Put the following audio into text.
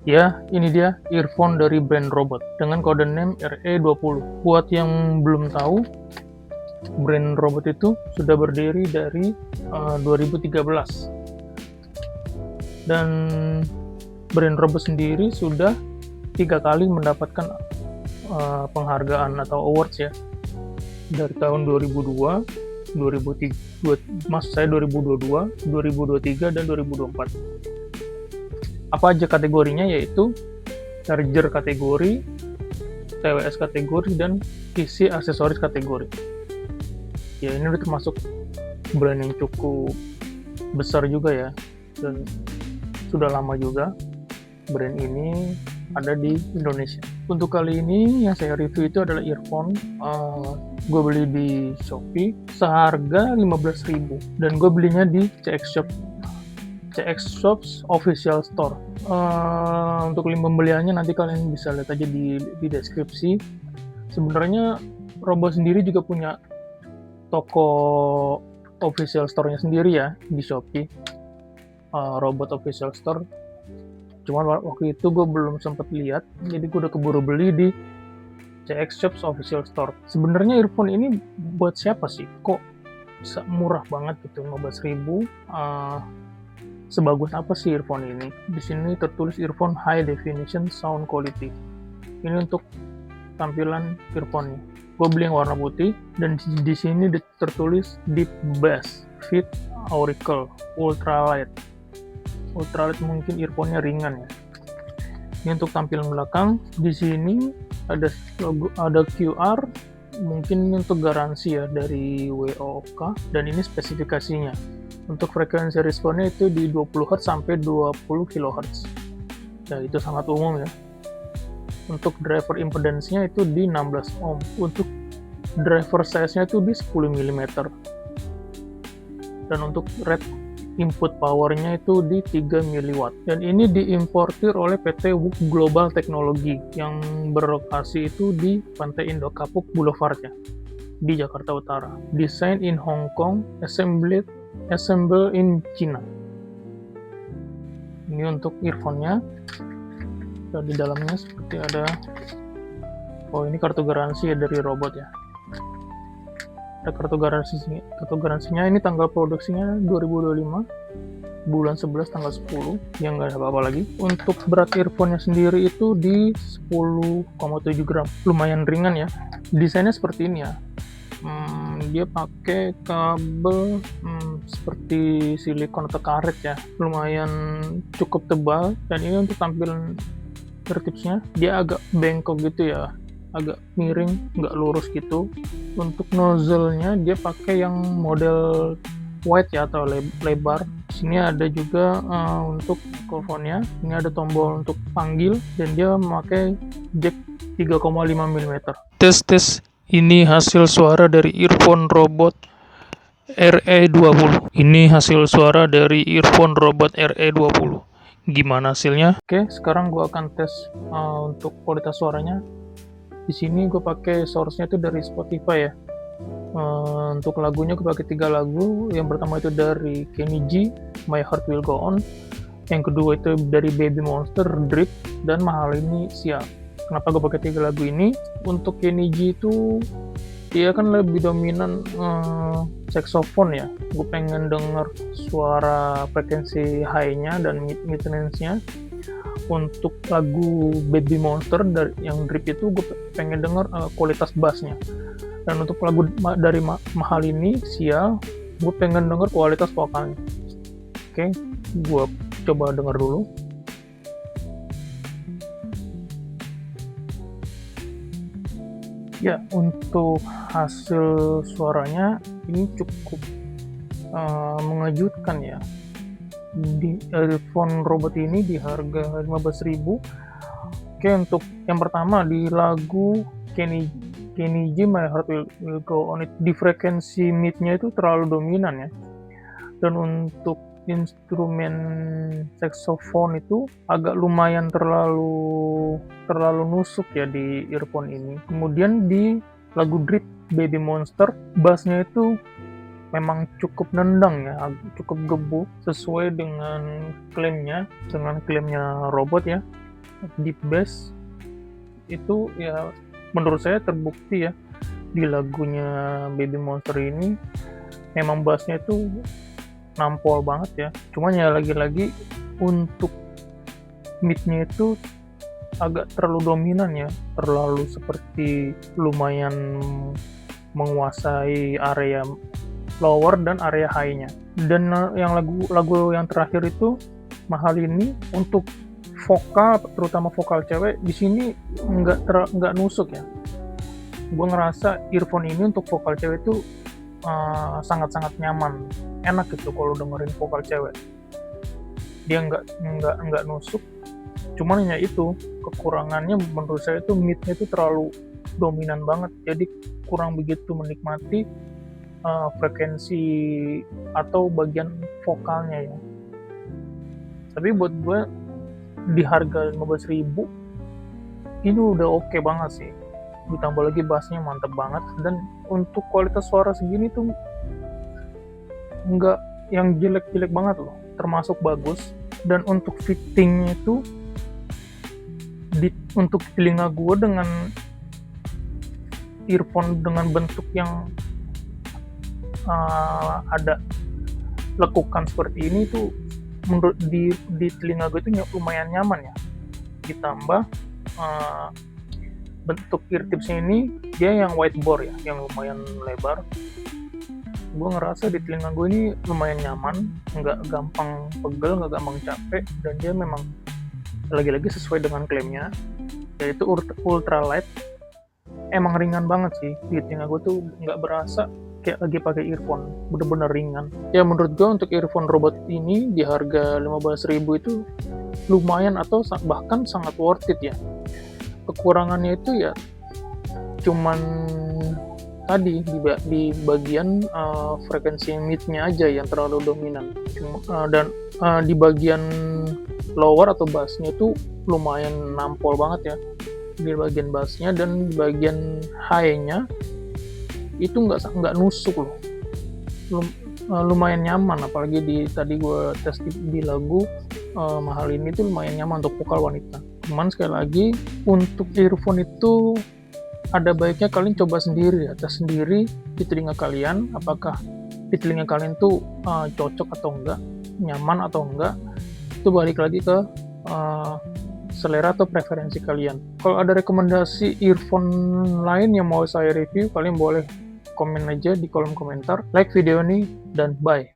Ya, ini dia earphone dari brand Robot dengan kode name RE20. Buat yang belum tahu, brand Robot itu sudah berdiri dari 2013, dan brand Robot sendiri sudah 3 kali mendapatkan penghargaan atau awards ya, dari tahun 2002, 2003, maksud saya 2022, 2023, dan 2024. Apa aja kategorinya, yaitu charger kategori, TWS kategori, dan PC aksesoris kategori. Ya, ini udah termasuk brand yang cukup besar juga ya, dan sudah lama juga brand ini ada di Indonesia. Untuk kali ini yang saya review itu adalah earphone. Gue beli di Shopee seharga 15.000, dan gue belinya di CX Shops Official Store. Untuk link pembeliannya nanti kalian bisa lihat aja di deskripsi. Sebenarnya Robo sendiri juga punya toko official store-nya sendiri ya di Shopee, Robot Official Store. Cuman waktu itu gue belum sempet lihat, jadi gue udah keburu beli di CX Shops Official Store. Sebenarnya earphone ini buat siapa sih? Kok bisa murah banget gitu, 15.000? Sebagus apa sih earphone ini? Di sini tertulis earphone high definition sound quality. Ini untuk tampilan earphone-nya. Gue beli yang warna putih, dan di sini tertulis deep bass, fit, auricle, ultralight. Ultralight mungkin earphone-nya ringan ya. Ini untuk tampilan belakang. Di sini ada logo, ada QR, mungkin untuk garansi ya dari WOK, dan ini spesifikasinya. Untuk frekuensi responnya itu di 20 Hz sampai 20 kHz. Ya, itu sangat umum ya. Untuk driver impedance-nya itu di 16 ohm. Untuk driver size-nya itu di 10 mm. Dan untuk rate input power-nya itu di 3 mW. Dan ini diimportir oleh PT WUK Global Technology yang berlokasi itu di Pantai Indah Kapuk Boulevard ya, di Jakarta Utara. Design in Hong Kong, assemble in China. Ini untuk earphone-nya. Dan di dalamnya seperti ada, ini kartu garansi ya dari Robot ya. Ada kartu garansinya. Ini tanggal produksinya 2025, bulan 11 tanggal 10, yang nggak ada apa-apa lagi. Untuk berat earphone-nya sendiri itu di 10,7 gram, lumayan ringan ya. Desainnya seperti ini ya. Dia pakai kabel seperti silikon atau karet ya, lumayan cukup tebal. Dan ini untuk tampilan tipsnya, dia agak bengkok gitu ya, agak miring, nggak lurus gitu. Untuk nozzle-nya dia pakai yang model wide ya, atau lebar. Sini ada juga untuk mikrofonnya. Ini ada tombol untuk panggil, dan dia memakai jack 3,5 mm. Tes. Ini hasil suara dari earphone Robot RE20. Ini hasil suara dari earphone Robot RE20. Gimana hasilnya? Oke, sekarang gue akan tes untuk kualitas suaranya. Di sini gue pakai source-nya itu dari Spotify ya. Untuk lagunya gue pakai 3 lagu. Yang pertama itu dari Kenny G, My Heart Will Go On. Yang kedua itu dari Baby Monster, Drip, dan Mahal Ini Sia. Kenapa gue pakai 3 lagu ini? Untuk Kenny G itu dia kan lebih dominan saxophone ya. Gue pengen denger suara frekuensi high-nya dan mid-range-nya. Untuk lagu Baby Monster yang Drip itu gue pengen denger kualitas bassnya. Dan untuk lagu dari Mahal Ini Sia, gue pengen denger kualitas vokalnya. Oke, gue coba denger dulu. Ya, untuk hasil suaranya ini cukup mengejutkan ya. Di earphone Robot ini di harga 15.000. Oke, untuk yang pertama di lagu Kenny G, My Heart Will Go On, di frekuensi mid-nya itu terlalu dominan ya. Dan untuk instrumen saxophone itu agak lumayan terlalu nusuk ya di earphone ini. Kemudian di lagu Drip Baby Monster, bassnya itu memang cukup nendang ya, cukup gebuk sesuai dengan klaimnya Robot ya. deep bass itu ya menurut saya terbukti ya di lagunya Baby Monster ini memang bassnya itu nampol banget ya. Cuman ya lagi-lagi untuk midnya itu agak terlalu dominan ya, terlalu seperti lumayan menguasai area lower dan area high-nya. Dan yang lagu yang terakhir itu Mahal ini untuk vokal, terutama vokal cewek di sini nggak nusuk ya. Gue ngerasa earphone ini untuk vokal cewek itu sangat-sangat nyaman, enak gitu kalau dengerin vokal cewek. Dia nggak nusuk. Cuman ya itu kekurangannya menurut saya itu midnya itu terlalu dominan banget, jadi kurang begitu menikmati frekuensi atau bagian vokalnya ya. Tapi buat gue di harga 15.000 ini udah oke banget sih, ditambah lagi bassnya mantep banget, dan untuk kualitas suara segini tuh nggak yang jelek-jelek banget loh, termasuk bagus. Dan untuk fittingnya itu untuk telinga gue dengan earphone dengan bentuk yang ada lekukan seperti ini tuh menurut di telinga gue itu lumayan nyaman ya. Ditambah bentuk ear tipsnya ini dia yang wide bore ya, yang lumayan lebar. Gue ngerasa di telinga gue ini lumayan nyaman, nggak gampang pegel, nggak gampang capek, dan dia memang lagi-lagi sesuai dengan klaimnya, yaitu ultra light. Emang ringan banget sih di telinga gue tuh, nggak berasa kayak lagi pakai earphone, bener-bener ringan. Ya menurut gue untuk earphone robot ini di harga 15.000 itu lumayan atau bahkan sangat worth it ya. Kekurangannya itu ya cuman tadi di bagian frekuensi midnya aja yang terlalu dominan. Dan di bagian lower atau bassnya itu lumayan nampol banget ya di bagian bassnya, dan di bagian high-nya itu nggak nusuk loh. Lumayan nyaman, apalagi tadi gue tes di lagu Mahal ini tuh lumayan nyaman untuk vokal wanita. Cuman sekali lagi untuk earphone itu ada baiknya kalian coba sendiri ya, tes sendiri di telinga kalian, apakah di telinga kalian tuh cocok atau enggak, nyaman atau enggak. Itu balik lagi ke selera atau preferensi kalian. Kalau ada rekomendasi earphone lain yang mau saya review, kalian boleh komen aja di kolom komentar. Like video ini dan bye.